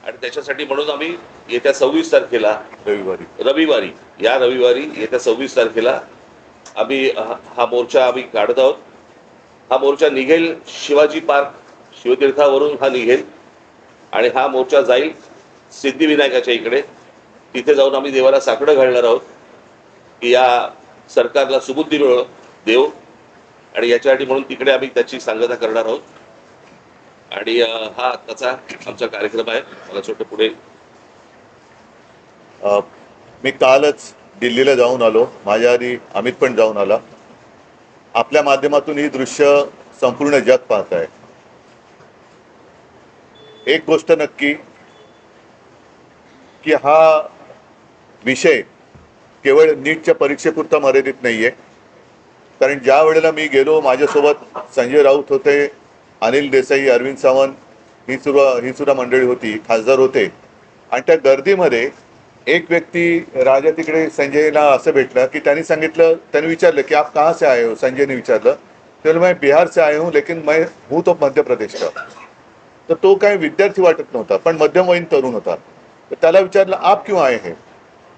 आणि त्याच्यासाठी म्हणून आम्ही येत्या 26 तारखेला रविवारी येत्या 26 तारखेला आम्ही हा मोर्चा आम्ही काढत आहोत. हा मोर्चा निघेल शिवाजी पार्क शिवतीर्थावरून हा निघेल आणि हा मोर्चा जाईल सिद्धिविनायकाच्या इकडे. तिथे जाऊन आम्ही देवाला साकडं घालणार आहोत की या सरकारला सुबुद्धी देव, आणि याच्यासाठी म्हणून तिकडे आम्ही त्याची सांगता करणार आहोत. आणि हा आत्ताचा आमचा कार्यक्रम आहे. मला छोटे पुढे मी कालच दिल्लीला जाऊन आलो. माझ्या आधी अमित पण जाऊन आला. आपल्या माध्यमातून ही दृश्य संपूर्ण जग पाहत आहे. एक गोष्ट नक्की की हा विषय केवळ नीटच्या परीक्षेपुरता मर्यादित नाहीये. कारण ज्या वेळेला मी गेलो, माझ्यासोबत संजय राऊत होते, अनिल देसाई, अरविंद सावंत ही सुद्धा मंडळी होती, खासदार होते. आणि त्या गर्दीमध्ये एक व्यक्ती राजा तिकडे संजयला असं भेटला की त्यांनी विचारलं की आप कहाँ से आए हो. संजयने विचारलं. तर मैं बिहार से आए हूँ लेकिन मैं हूँ तो मध्य प्रदेश का. तर तो काही विद्यार्थी वाटत नव्हता, पण मध्यमवयीन तरुण होता. तर त्याला विचारलं आप क्यों आए हैं.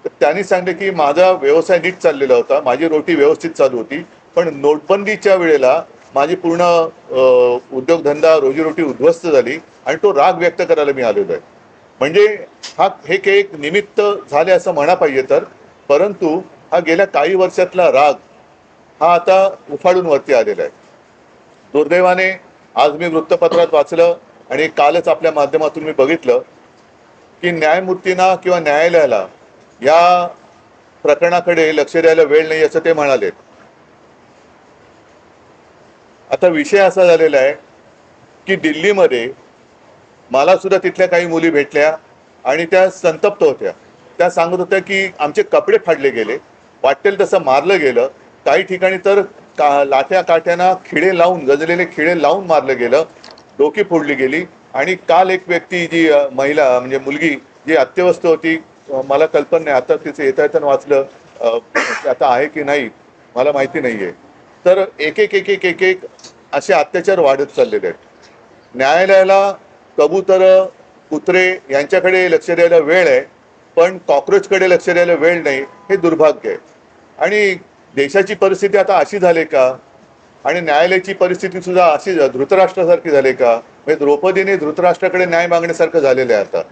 तर त्यांनी सांगितलं की माझा व्यवसाय नीट चाललेला होता, माझी रोटी व्यवस्थित चालू होती, पण नोटबंदीच्या वेळेला माझी पूर्ण उद्योगधंदा रोजीरोटी उद्ध्वस्त झाली आणि तो राग व्यक्त करायला मी आलेलो आहे. म्हणजे हे एक निमित्त झाले असं म्हणा पाहिजे तर, परंतु हा गेल्या काही वर्षातला राग हा आता उफाळून वरती आलेला आहे. दुर्दैवाने आज मी वृत्तपत्रात वाचलं आणि कालच आपल्या माध्यमातून मी बघितलं की न्यायमूर्तींना किंवा न्यायालयाला या प्रकरणाकडे लक्ष द्यायला वेळ नाही असं ते म्हणाले. आता विषय असा झालेला आहे की दिल्लीमध्ये मला सुद्धा तिथल्या काही मुली भेटल्या आणि त्या संतप्त होत्या. त्या सांगत होत्या की आमचे कपडे फाडले गेले, वाटेल तसं मारलं गेलं, काही ठिकाणी तर लाठ्या काठ्यांना खिळे लावून, गजलेले खिळे लावून मारलं गेलं, डोकी फोडली गेली. आणि काल एक व्यक्ती, जी महिला म्हणजे मुलगी जी अत्यवस्थ होती, मला कल्पना नाही, आता तिचं येता येताना वाचलं, आता आहे की नाही मला माहिती नाहीये. तर एक एक एक एक एक एक असे अत्याचार वाढत चाललेले आहेत. न्यायालयाला कबूतर, कुत्रे यांच्याकडे लक्ष द्यायला वेळ आहे, पण कॉक्रोचकडे लक्ष द्यायला वेळ नाही. हे दुर्भाग्य आहे. आणि देशाची परिस्थिती आता अशी झाली का, आणि न्यायालयाची परिस्थिती सुद्धा अशी धृतराष्ट्रासारखी झाली का. म्हणजे द्रौपदीने धृतराष्ट्राकडे न्याय मागण्यासारखं झालेलं आहे आता.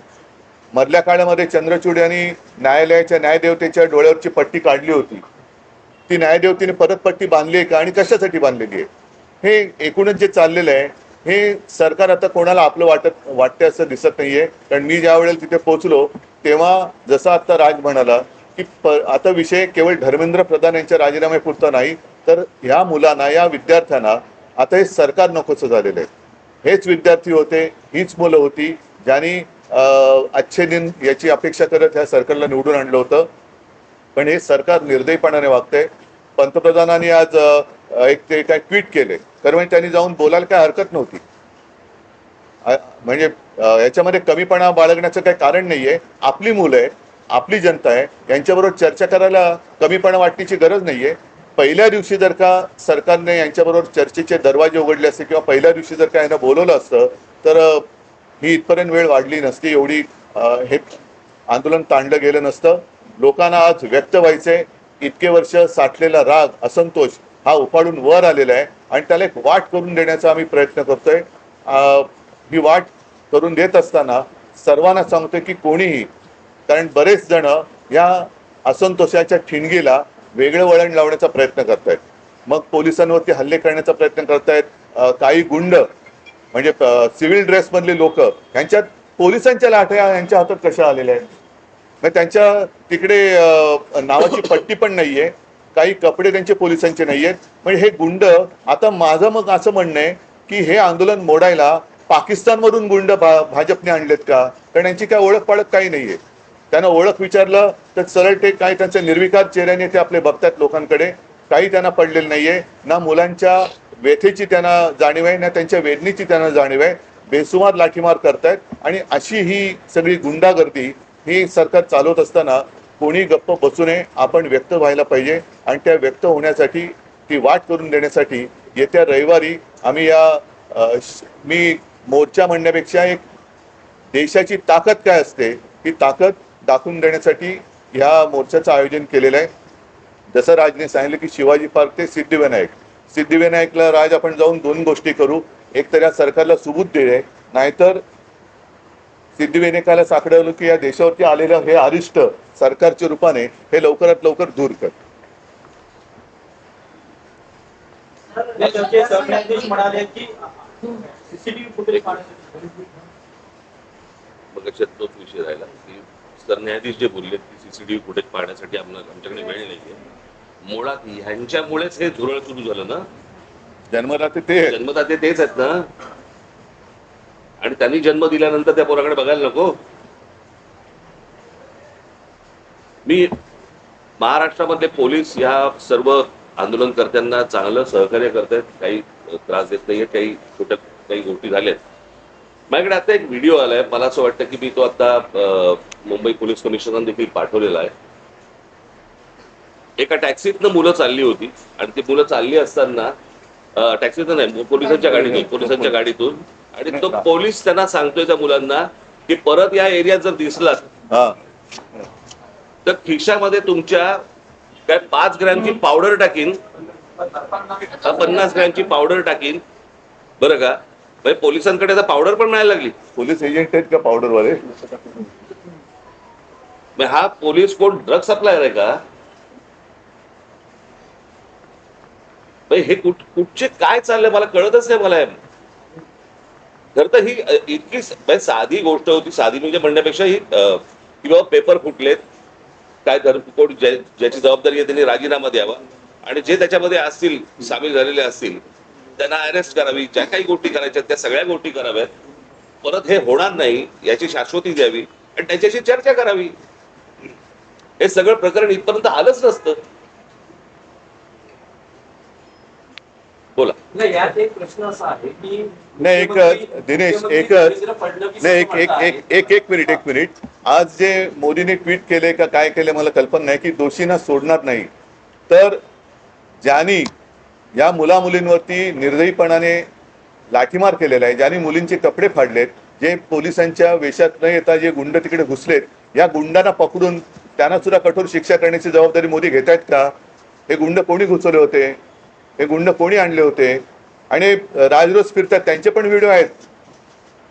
मधल्या काळामध्ये चंद्रचूड यांनी न्यायालयाच्या न्यायदेवतेच्या डोळ्यावरची पट्टी काढली होती. ती न्यायदेवतेने परत पट्टी बांधली आहे का आणि कशासाठी बांधलेली आहे. हे एकूणच जे चाललेलं आहे, हे सरकार आता कोणाला आपलं वाटतं असं दिसत नाहीये. कारण मी ज्या वेळेला तिथे पोहोचलो तेव्हा जसं आता राज म्हणाला की आता विषय केवळ धर्मेंद्र प्रधान यांच्या राजीनाम्यापुरता नाही, तर ह्या मुलांना, या विद्यार्थ्यांना आता हे सरकार नकोसं झालेलं आहे. हेच विद्यार्थी होते, हीच मुलं होती ज्यांनी अच्छे दिन याची अपेक्षा करत ह्या सरकारला निवडून आणलं होतं. पण हे सरकार निर्दयीपणाने वागतंय. पंतप्रधानांनी आज ते काय ट्विट केले, तर म्हणजे त्यांनी जाऊन बोलायला काय हरकत नव्हती. म्हणजे याच्यामध्ये कमीपणा बाळगण्याचं काही कारण नाहीये. आपली मुलं आहे, आपली जनता आहे, यांच्याबरोबर चर्चा करायला कमीपणा वाटण्याची गरज नाहीये. पहिल्या दिवशी जर का सरकारने यांच्याबरोबर चर्चेचे दरवाजे उघडले असते किंवा पहिल्या दिवशी जर का यांना बोलवलं असतं तर ही इथपर्यंत वेळ वाढली नसती, एवढी हे आंदोलन ताणलं गेलं नसतं. लोकांना आज व्यक्त व्हायचंय. इतके वर्ष साठलेला राग, असंतोष हा उफाळून वर आलेला आहे आणि त्याला एक वाट करून देण्याचा आम्ही प्रयत्न करतोय. ही वाट करून देत असताना सर्वांना सांगतोय की कोणीही, कारण बरेच जण या असंतोषाच्या ठिणगीला वेगळं वळण लावण्याचा प्रयत्न करतायत. मग पोलिसांवरती हल्ले करण्याचा प्रयत्न करतायत. काही गुंड म्हणजे सिव्हिल ड्रेस मधले लोक, यांच्यात पोलिसांच्या लाठ्या यांच्या हातात कशा आलेल्या आहेत. मग त्यांच्या तिकडे नावाची पट्टी पण नाहीये, काही कपडे त्यांचे पोलिसांचे नाहीयेत. म्हणजे हे गुंड, आता माझं मग असं म्हणणं आहे की हे आंदोलन मोडायला पाकिस्तानमधून गुंड भाजपने आणलेत का. कारण यांची काय ओळख पाळख काही नाहीये. त्यांना ओळख विचारलं तर सरळ ते काय त्यांच्या निर्विकार चेहऱ्याने ते आपले बघतात लोकांकडे. काही त्यांना पडलेलं नाहीये. ना मुलांच्या व्यथेची त्यांना जाणीव आहे, ना त्यांच्या वेदनेची त्यांना जाणीव आहे. बेसुमार लाठीमार करतायत. आणि अशी ही सगळी गुंडागर्दी ही सरकार चालवत असताना कोणी गप्प बसू नये. आपण व्यक्त व्हायला पाहिजे आणि त्या व्यक्त होण्यासाठी, ती वाट करून देण्यासाठी येत्या रविवारी आम्ही मी मोर्चा म्हणण्यापेक्षा एक देशाची ताकद काय असते ही ताकद दाखवून देण्यासाठी ह्या मोर्चाचं आयोजन केलेलं आहे. जसं राजने सांगितलं की शिवाजी पार्क ते सिद्धिविनायकला राज आपण जाऊन दोन गोष्टी करू. एक तर या सरकारला सुबूत दे, नाहीतर सिद्धिविनायकाला साकडवलं की या देशावरती आलेलं हे अरिष्ट सरकारच्या रूपाने हे लवकरात लवकर दूर कर. सरन्यायाधीश म्हणाले की सीसीटीव्ही फुटेज पाहण्यासाठी मग तोच विषय राहिला की सरन्यायाधीश जे बोलले की सीसीटीव्ही फुटेज पाहण्यासाठी आमच्याकडे वेळ नाहीये. मुळात ह्यांच्यामुळेच हे झुरळ सुरू झालं ना. जन्मदाते ते जन्मदाते तेच आहेत ना. आणि त्यांनी जन्म दिल्यानंतर त्या पोराकडे बघायला नको. मी महाराष्ट्रामधले पोलीस या सर्व आंदोलनकर्त्यांना चांगलं सहकार्य करतायत. काही त्रास देत नाहीये. काही गोष्टी झाल्यात. माझ्याकडे आता एक व्हिडिओ आलाय. मला असं वाटतं की मी तो आता मुंबई पोलीस कमिशनरांना देखील पाठवलेला आहे. एका टॅक्सीतनं मुलं चालली होती आणि ती मुलं चालली असताना टॅक्सीतनं नाही, पोलिसांच्या गाडीतून आणि तो पोलीस त्यांना सांगतोय त्या मुलांना की परत या एरियात जर दिसलात तर खिशामध्ये तुमच्या काय 5 ग्रॅमची पावडर टाकीन, 50 ग्रॅमची पावडर टाकीन, बरं का. म्हणजे पोलिसांकडे आता पावडर पण मिळायला लागली. पोलीस एजंट आहेत का पावडरवाले? हा पोलीस कोण ड्रग सप्लायर आहे का? हे कुठचे काय चाललंय मला कळतच नाही. मला खर तर ही इतकी साधी गोष्ट होती. साधी म्हणजे म्हणण्यापेक्षा ही की बाबा पेपर फुटलेत, काय कोण ज्याची जबाबदारी आहे त्यांनी राजीनामा द्यावा आणि जे त्याच्यामध्ये असतील सामील झालेले असतील त्यांना अरेस्ट करावी. ज्या काही गोष्टी करायच्या त्या सगळ्या गोष्टी कराव्यात. परत हे होणार नाही याची शाश्वती द्यावी आणि त्याच्याशी चर्चा करावी. हे सगळं प्रकरण इथपर्यंत आलंच नसतं. बोला. नाही, यात एक प्रश्न असा आहे की नाही, दिनेश एक मिनिट. आज जे मोदीने ट्विट केले का काय केले मला कल्पना नाही की दोषींना सोडणार नाही. तर ज्यांनी या मुलींवरती निर्दयीपणाने लाठीमार केलेला आहे, ज्यांनी मुलींचे कपडे फाडलेत, जे पोलिसांच्या वेशात न येता जे गुंड तिकडे घुसलेत, या गुंडांना पकडून त्यांना सुद्धा कठोर शिक्षा करण्याची जबाबदारी मोदी घेत आहेत का? हे गुंड कोणी घुसवले होते? हे गुंड कोणी आणले होते? आणि राजरोज फिरतात त्यांचे पण व्हिडिओ आहेत.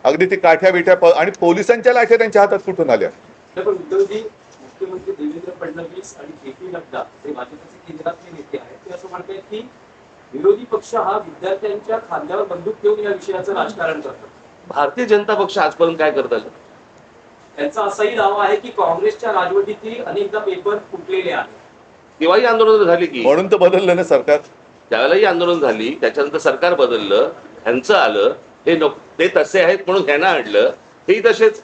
अगदी ती काठ्या बिठ्या आणि पोलिसांच्या लाठ्या त्यांच्या हातात कुठून आल्या? उद्धवजी, मुख्यमंत्री देवेंद्र फडणवीस आणि जे.पी. नड्डा हे भाजपचे केंद्रातले नेते आहेत, ते असं म्हणतात की विरोधी पक्ष हा विद्यार्थ्यांच्या खांद्यावर बंदूक ठेवून या विषयाचं राजकारण करतात. भारतीय जनता पक्ष आजपर्यंत काय करत आलं? त्यांचा असाही दावा आहे की काँग्रेसच्या राजवटीतील अनेकदा पेपर फुटलेले आहेत. तेव्हाही आंदोलन झाली की, म्हणून तर बदललं ना सरकार. त्यावेळेलाही आंदोलन झाली, त्याच्यानंतर सरकार बदललं, ह्यांचं आलं. हे ते तसे आहेत म्हणून ह्यांना आणलं. हेही तसेच.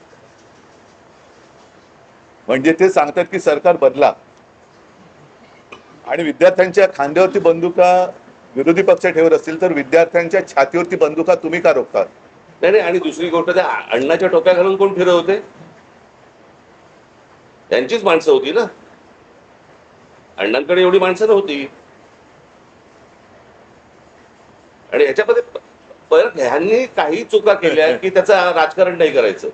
म्हणजे ते सांगतात की सरकार बदला आणि विद्यार्थ्यांच्या खांद्यावरती बंदुका विरोधी पक्ष ठेवत असतील तर विद्यार्थ्यांच्या छातीवरती बंदुका तुम्ही का रोखतात? नाही. आणि दुसरी गोष्ट, त्या अण्णाच्या टोप्या घालून कोण फिरवते? त्यांचीच माणसं होती ना. अण्णांकडे एवढी माणसं नव्हती. आणि याच्यामध्ये परत ह्यांनी काही चुका केल्या की त्याचं राजकारण नाही करायचं.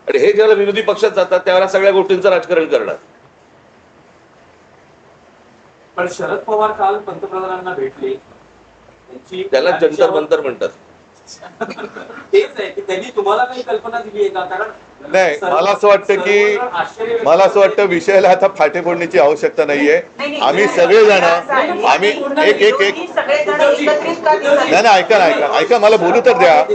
आणि हे ज्यावेळेला विरोधी पक्षात जातात त्यावेळेला सगळ्या गोष्टींचं राजकारण करणार. पण शरद पवार काल पंतप्रधानांना भेटले. त्याला जंतर मंतर म्हणतात. तेच आहे की त्यांनी तुम्हाला काही कल्पना दिली आहे का? कारण नाही, मला असं वाटतं विषयाला आता फाटे फोडण्याची आवश्यकता नाहीये. आम्ही सगळेजण ऐका मला बोलू तर द्या.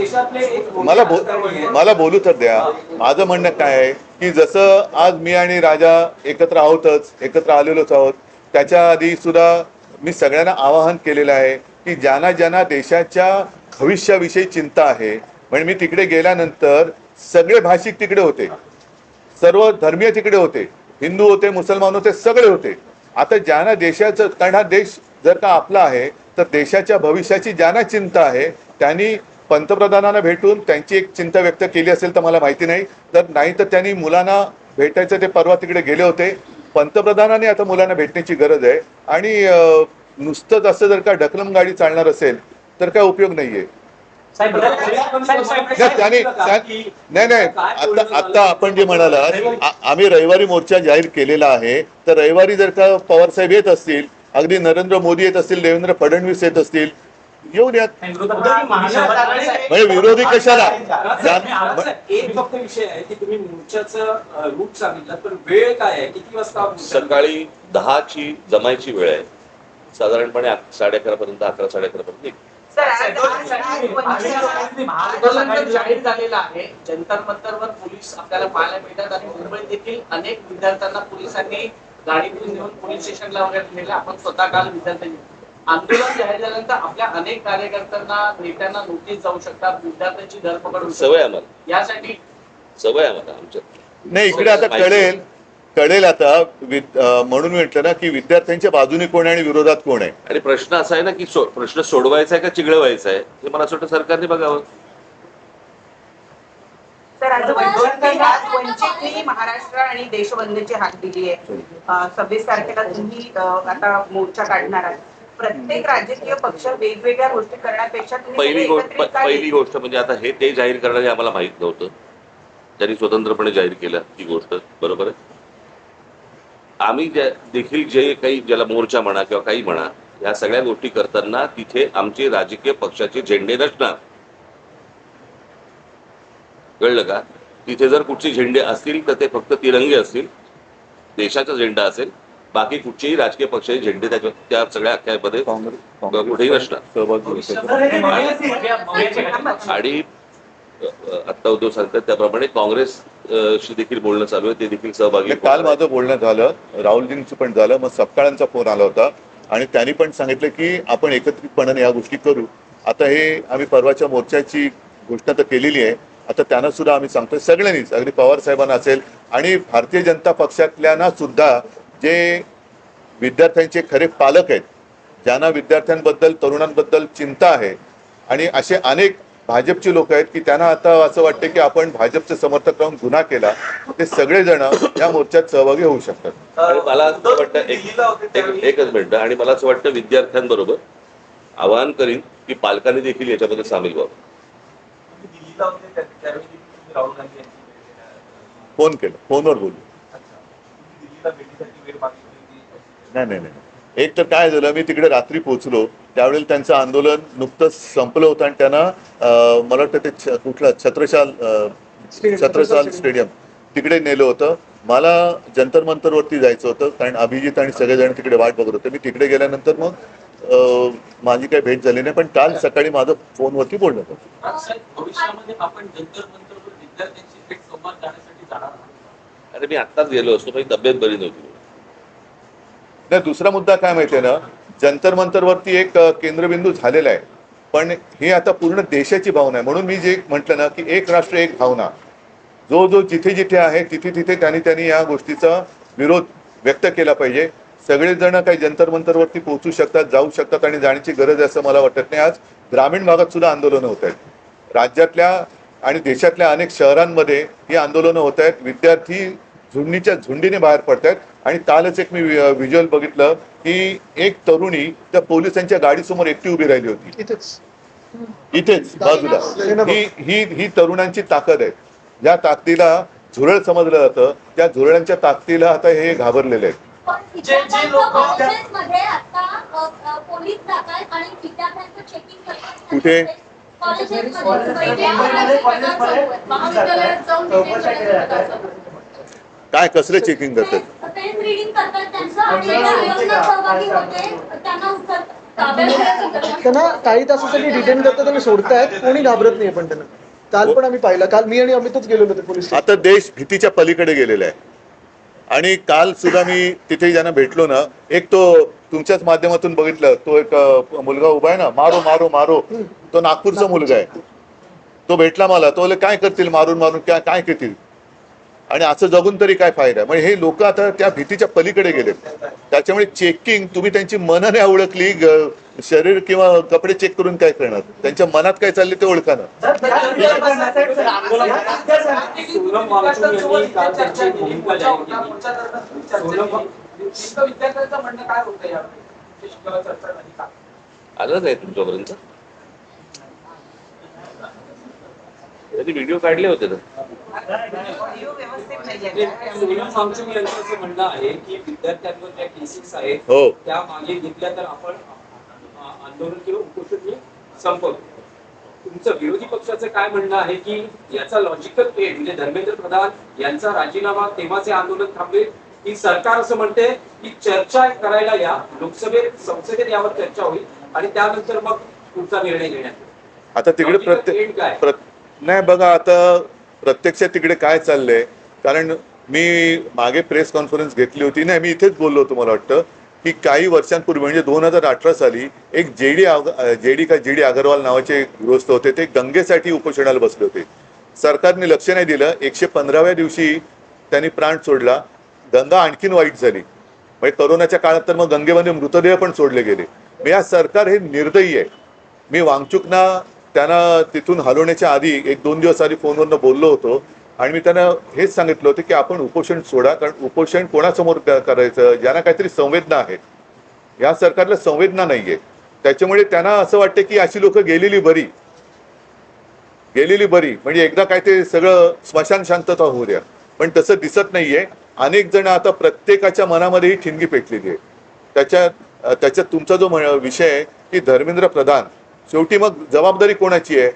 मला बोलू तर द्या. माझं म्हणणं काय आहे की जसं आज मी आणि राजा एकत्र आलेलोच आहोत, त्याच्या आधी सुद्धा मी सगळ्यांना आवाहन केलेलं आहे की ज्यांना देशाच्या भविष्याविषयी चिंता आहे. म्हणजे मी तिकडे गेल्यानंतर सगळे भाषिक तिकडे होते, सर्व धर्मीय तिकडे होते, हिंदू होते, मुसलमान होते, सगळे होते. आता ज्यांना देशाचं, कारण हा देश जर का आपला आहे तर देशाच्या भविष्याची ज्यांना चिंता आहे त्यांनी पंतप्रधानांना भेटून त्यांची एक चिंता व्यक्त केली असेल तर मला माहिती नाही. नाही तर त्यांनी मुलांना भेटायचं, ते परवा तिकडे गेले होते. पंतप्रधानांनी आता मुलांना भेटण्याची गरज आहे. आणि नुसतंच असं जर का ढकलम गाडी चालणार असेल तर काय उपयोग नाहीये. साहेब, नाही नाही आता आपण जे म्हणालात आम्ही रविवारी मोर्चा जाहीर केलेला आहे, तर रविवारी जर का पवार साहेब येत असतील, अगदी नरेंद्र मोदी येत असतील, देवेंद्र फडणवीस येत असतील, येऊन यात. म्हणजे विरोधी कशाला एक फक्त विषय आहे की तुम्ही मोर्चाचं रूट सांगितलं, पण वेळ काय आहे, किती वाजता मोर्चा? सकाळी 10ची जमायची वेळ आहे, साधारणपणे 11:30 पर्यंत, 11-11:30 पर्यंत निघू. आंदोलन जाहीर झालेलं आहे. जंतर मंतरवर पोलीस आपल्याला पाहायला मिळतात आणि मुंबईत देखील अनेक विद्यार्थ्यांना पोलिसांनी गाडीतून नेऊन पोलीस स्टेशनला वगैरे नेले. आपण स्वतः काल विद्यार्थ्यांनी आंदोलन जाहीर झाल्यानंतर आपल्या अनेक कार्यकर्त्यांना नेत्यांना नोटीस जाऊ शकतात, विद्यार्थ्यांची धरपकड होऊ सवय शकते. आम्हाला, यासाठी सवय आम्हाला आमच्या. नाही, इकडे आता कळेल आता म्हणून म्हटलं ना की विद्यार्थ्यांच्या बाजूने कोण आहे आणि विरोधात कोण आहे. आणि प्रश्न असा आहे ना की प्रश्न सोडवायचा आहे का चिघळवायचा आहे, हे मला असं वाटतं सरकारने बघावं. सर, आज वंचितनी महाराष्ट्र आणि देशबंदीची हाक दिली आहे. 26 तारखेला तुम्ही आता मोर्चा काढणार आहात. प्रत्येक राजकीय पक्ष वेगवेगळ्या गोष्टी करण्यापेक्षा पहिली गोष्ट म्हणजे आता ते जाहीर करणारे आम्हाला माहित नव्हतं, त्यांनी स्वतंत्रपणे जाहीर केलं ती गोष्ट, बरोबर आहे. आम्ही देखील जे काही, ज्याला मोर्चा म्हणा किंवा काही म्हणा, या सगळ्या गोष्टी करताना तिथे आमचे राजकीय पक्षाचे झेंडे नसणार, कळलं का. तिथे जर कुठचे झेंडे असतील तर ते फक्त तिरंगे असतील, देशाचा झेंडा असेल, बाकी कुठचेही राजकीय पक्षाचे झेंडे त्या सगळ्या अख्यामध्ये कुठेही नसणार. आणि आता उद्धव सांगतात त्याप्रमाणे काँग्रेसशी देखील बोलणं चालू आहे, ते देखील सहभागी. काल माझं बोलणं झालं, राहुलजींचं पण झालं, मग सपकाळांचा फोन आला होता आणि त्यांनी पण सांगितलं की आपण एकत्रितपणाने या गोष्टी करू. आता हे आम्ही परवाच्या मोर्चाची घोषणा तर केलेली आहे, आता त्यांना सुद्धा आम्ही सांगतोय सगळ्यांनीच, अगदी पवार साहेबांना असेल आणि भारतीय जनता पक्षातल्यांना सुद्धा, जे विद्यार्थ्यांचे खरे पालक आहेत, ज्यांना विद्यार्थ्यांबद्दल, तरुणांबद्दल चिंता आहे, आणि असे अनेक भाजपचे लोक आहेत की त्यांना आता असं वाटतं की आपण भाजपचे समर्थक राहून गुन्हा केला, ते सगळेजण या मोर्चात सहभागी होऊ शकतात. आणि मला असं वाटतं एकच मिनिट, आणि मला असं वाटतं विद्यार्थ्यांबरोबर आवाहन करीन की पालकांनी देखील याच्यामध्ये सामील व्हावं. फोन केला, फोनवर बोलू. नाही, एक तर काय झालं, मी तिकडे रात्री पोहोचलो त्यावेळेला त्यांचं आंदोलन नुकतंच संपलं होतं आणि त्यांना मला वाटतं ते कुठलं छत्रसाल स्टेडियम तिकडे नेलं होतं. मला जंतर मंतरवरती जायचं होतं कारण अभिजित आणि सगळेजण तिकडे वाट बघत होते. मी तिकडे गेल्यानंतर मग माझी काही भेट झाली नाही, पण काल सकाळी माझं फोनवरती बोलणं होतं. भविष्यामध्ये आपण जंतर मंतरवर विद्यार्थ्यांशी थेट संवाद जाण्यासाठी जाणार आहात? अरे मी आत्ताच गेलो असतो, माझी तब्येत बरी नव्हती. नाही, दुसरा मुद्दा काय माहितीये ना, जंतर मंतरवरती एक केंद्रबिंदू झालेला आहे, पण ही आता पूर्ण देशाची भावना आहे. म्हणून मी जे म्हटलं ना की एक राष्ट्र एक भावना, जो जो जिथे जिथे आहे तिथे तिथे त्यांनी या गोष्टीचा विरोध व्यक्त केला पाहिजे. सगळेजण काही जंतर मंतरवरती पोहोचू शकतात, जाऊ शकतात आणि जाण्याची गरज आहे असं मला वाटत नाही. आज ग्रामीण भागात सुद्धा आंदोलनं होत आहेत, राज्यातल्या आणि देशातल्या अनेक शहरांमध्ये ही आंदोलनं होत आहेत. विद्यार्थी झुंडीच्या झुंडीने बाहेर पडतायत. आणि कालच एक मी व्हिज्युअल बघितलं की एक तरुणी त्या पोलिसांच्या गाडीसमोर एकटी उभी राहिली होती, इथेच बाजूला. ही तरुणांची ताकद आहे. ज्या ताकदीला झुरळ समजलं जातं, त्या झुरळांच्या ताकदीला आता हे घाबरलेले आहेत. कुठे काय कसलं चेकिंग करतात? त्यांना काही तासासाठी डिटेन करतात आणि सोडतायत, कोणी घाबरत नाही. पण त्यांना काल पण आम्ही पाहिलं, काल मी आणि अमितच गेलेलो होते पोलीस. आता देश भीतीच्या पलीकडे गेलेला आहे. आणि काल सुद्धा मी तिथे ज्यांना भेटलो ना, एक तो तुमच्याच माध्यमातून बघितलं, तो एक मुलगा उभा आहे ना, मारो मारो मारो, तो नागपूरचा मुलगा आहे. तो भेटला मला, तो काय करतील मारून मारून, काय करतील, आणि असं जगून तरी काय फायदा. म्हणजे हे लोक आता त्या भीतीच्या पलीकडे गेले. त्याच्यामुळे चेकिंग, तुम्ही त्यांची मनं नाही ओळखली, शरीर किंवा कपडे चेक करून काय करणार, त्यांच्या मनात काय चालले ते ओळखा ना. आलं नाही तुमच्यापर्यंत? त्यांनी व्हिडिओ काढले होते ना. ऑडिओ व्यवस्थित नाहीये सोनम वांगचुक यांचं असं म्हणणं आहे की विद्यार्थ्यांवर ज्या केसेस आहेत हो. त्या मागे घेतल्या तर आपण आंदोलन किंवा उपोषण संपवतो. तुमचं विरोधी पक्षाचं काय म्हणणं आहे की याचा लॉजिकल एंड म्हणजे धर्मेंद्र प्रधान यांचा राजीनामा तेव्हाचे आंदोलन थांबेल की सरकार असं म्हणते की चर्चा करायला या लोकसभेत संसदेत यावर चर्चा होईल आणि त्यानंतर मग पुढचा निर्णय घेण्यात येईल. आता तिकडे नाही बघा, आता प्रत्यक्षात तिकडे काय चाललंय, कारण मी मागे प्रेस कॉन्फरन्स घेतली होती. नाही, मी इथेच बोललो होतो, मला वाटतं की काही वर्षांपूर्वी म्हणजे 2018 साली एक जी डी अगरवाल नावाचे गृहस्थ होते, ते गंगेसाठी उपोषणाला बसले होते. सरकारने लक्ष नाही दिलं. 115व्या दिवशी त्यांनी प्राण सोडला. गंगा आणखीन वाईट झाली. म्हणजे करोनाच्या काळात तर मग गंगेमध्ये मृतदेह पण सोडले गेले. या सरकार हे निर्दयी आहे. मी वांगचुकना त्यांना तिथून हलवण्याच्या आधी 1-2 दिवस आधी फोनवरनं बोललो होतो आणि मी त्यांना हेच सांगितलं होतं की आपण उपोषण सोडा, कारण उपोषण कोणासमोर करायचं, ज्यांना काहीतरी संवेदना आहेत. या सरकारला संवेदना नाहीये. त्याच्यामुळे त्यांना असं वाटतं की अशी लोक गेलेली बरी म्हणजे एकदा काय ते सगळं स्मशान शांतता होऊ द्या. पण तसं दिसत नाहीये. अनेक जण आता प्रत्येकाच्या मनामध्ये ही ठिणगी पेटलेली आहे. त्याच्यात तुमचा जो विषय आहे की धर्मेंद्र प्रधान, शेवटी मग जबाबदारी कोणाची आहे?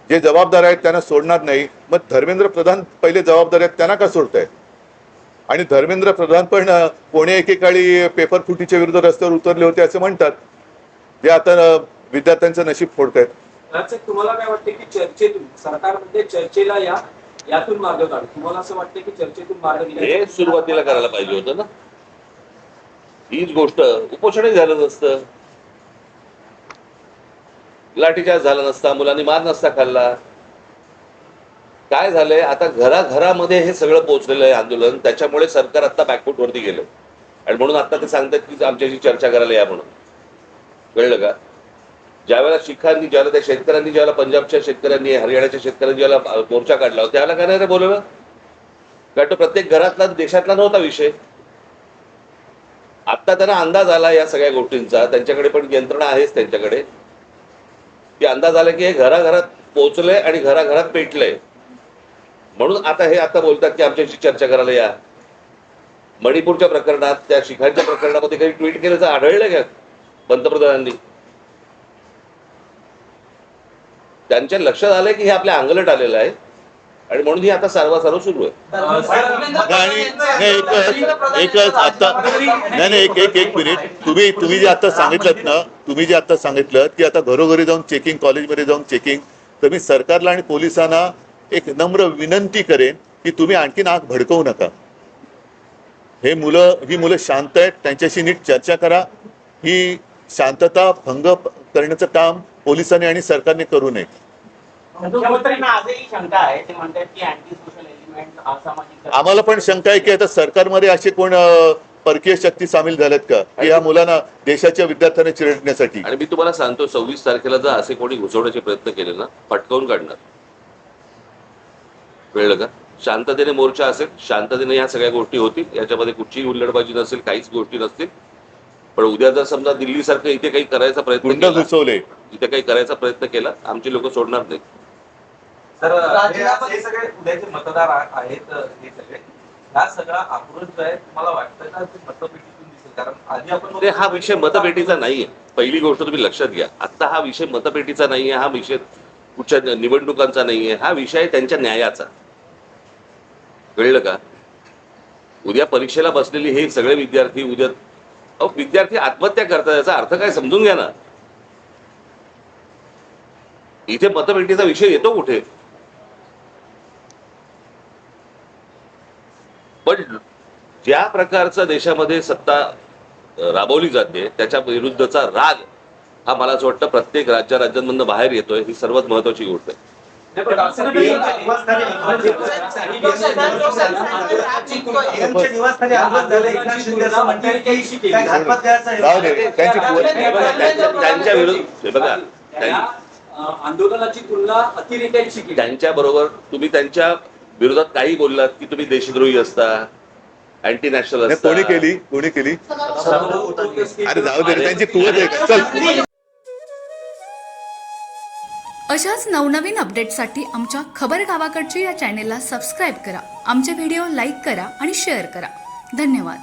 जे जबाबदार आहेत त्यांना सोडणार नाही. मग धर्मेंद्र प्रधान पहिले जबाबदार आहेत, त्यांना का सोडताय? आणि धर्मेंद्र प्रधान पण कोणी एकेकाळी पेपर फुटीच्या विरुद्ध रस्त्यावर उतरले होते असं म्हणतात, जे आता विद्यार्थ्यांचं नशीब फोडतायत. तुम्हाला काय वाटतं की चर्चेतून सरकारमध्ये चर्चेला यातून मार्ग काढू? तुम्हाला असं वाटतं की चर्चेतून मार्ग हे सुरुवातीला करायला पाहिजे होतं ना. हीच गोष्ट उपोषणही झालं नसतं, लाठीचार्ज झाला नसता, मुलांनी मार नसता खाल्ला. काय झालंय, आता घराघरामध्ये हे सगळं पोहोचलेलं आहे आंदोलन. त्याच्यामुळे सरकार आता बॅकफूट वरती गेलं आणि म्हणून आता ते सांगतात की आमच्याशी चर्चा करायला या म्हणून. कळलं का? ज्यावेळेला ज्यावेळेला त्या शेतकऱ्यांनी, ज्यावेळेला पंजाबच्या शेतकऱ्यांनी, हरियाणाच्या शेतकऱ्यांनी ज्यावेळेला मोर्चा काढला होता, त्यावेळेला काय नाही बोलवलं? कारण तो प्रत्येक घरातला, देशातला नव्हता विषय. आता त्यांना अंदाज आला या सगळ्या गोष्टींचा, त्यांच्याकडे पण यंत्रणा आहेच त्यांच्याकडे, की अंदाज आला की हे घराघरात पोहोचलंय आणि घराघरात पेटलंय. म्हणून आता बोलतात की आमच्याशी चर्चा करायला या. मणिपूरच्या प्रकरणात, त्या शिखांच्या प्रकरणामध्ये काही ट्विट केल्याचं आढळलं का पंतप्रधानांनी? त्यांच्या लक्षात आलंय की हे आपल्या अंगलट आलेलं आहे आणि म्हणून ही आता सारवासारव सुरू आहे. एक मिनिट, तुम्ही जे आता सांगितलं ना, की आता घरोघरी जाऊन चेकिंग, कॉलेजमध्ये जाऊन चेकिंग, तर मी सरकारला आणि पोलिसांना एक नम्र विनंती करेन की तुम्ही आणखीन आग भडकवू नका. ही मुलं शांत आहेत, त्यांच्याशी नीट चर्चा करा. ही शांतता भंग करण्याचं काम पोलिसांनी आणि सरकारने करू नये. मुख्यमंत्र्यांना आजही शंका आहे. ते म्हणतात की अँटी सोशल एलिमेंट, असामाजिक. आम्हाला पण शंका आहे की आता सरकारमध्ये असे कोण परकीय शक्ती सामील झाल्यात का की या मुलांना, देशाच्या विद्यार्थ्यांना चिरडण्यासाठी? आणि मी तुम्हाला सांगतो, 26 तारखेला जर असे कोणी घुसवण्याचे प्रयत्न केले ना, पटकावून काढणार. कळलं का? शांततेने मोर्चा असेल, शांततेने ह्या सगळ्या गोष्टी होतील, याच्यामध्ये कुठचीही हुल्लडबाजी नसेल, काहीच गोष्टी नसतील. पण उद्या जर समजा दिल्लीसारखं इथे काही करायचा प्रयत्न केला, इथे काही करायचा प्रयत्न केला, आमची लोक सोडणार नाही. सर, हे सगळे उद्याचे मतदार आहेत, हे सगळे हा सगळा आक्रोश जो आहे, तुम्हाला वाटतं का मतपेटीतून दिसेल? कारण आधी आपण हा विषय मतपेटीचा नाहीये. पहिली गोष्ट तुम्ही लक्षात घ्या, आता हा विषय मतपेटीचा नाहीये, हा विषय कुठच्या निवडणुकांचा नाहीये, हा विषय त्यांच्या न्यायाचा. कळलं का? उद्या परीक्षेला बसलेली हे सगळे विद्यार्थी विद्यार्थी आत्महत्या करतात, याचा अर्थ काय समजून घ्या ना. इथे मतपेटीचा विषय येतो कुठे? पण ज्या प्रकारचं देशामध्ये सत्ता राबवली जाते त्याच्या विरुद्धचा राग हा मला असं वाटतं प्रत्येक राज्यांमधून बाहेर येतोय. ही सर्वात महत्वाची गोष्ट आहे. त्यांच्या विरुद्ध बघा, आंदोलनाची तुलना अतिरेक्यांशी केली. त्यांच्या बरोबर तुम्ही त्यांच्या विरोधात काही बोललात की तुम्ही देशद्रोही असता, अँटी नॅशनल असता. कोणी केली? अरे जाऊ दे, त्यांची कुवत आहे. चल. अशाच नवनवीन अपडेटसाठी आमच्या खबर गावाकडची या चॅनेलला सबस्क्राईब करा. आमचे व्हिडिओ लाईक करा आणि शेअर करा. धन्यवाद.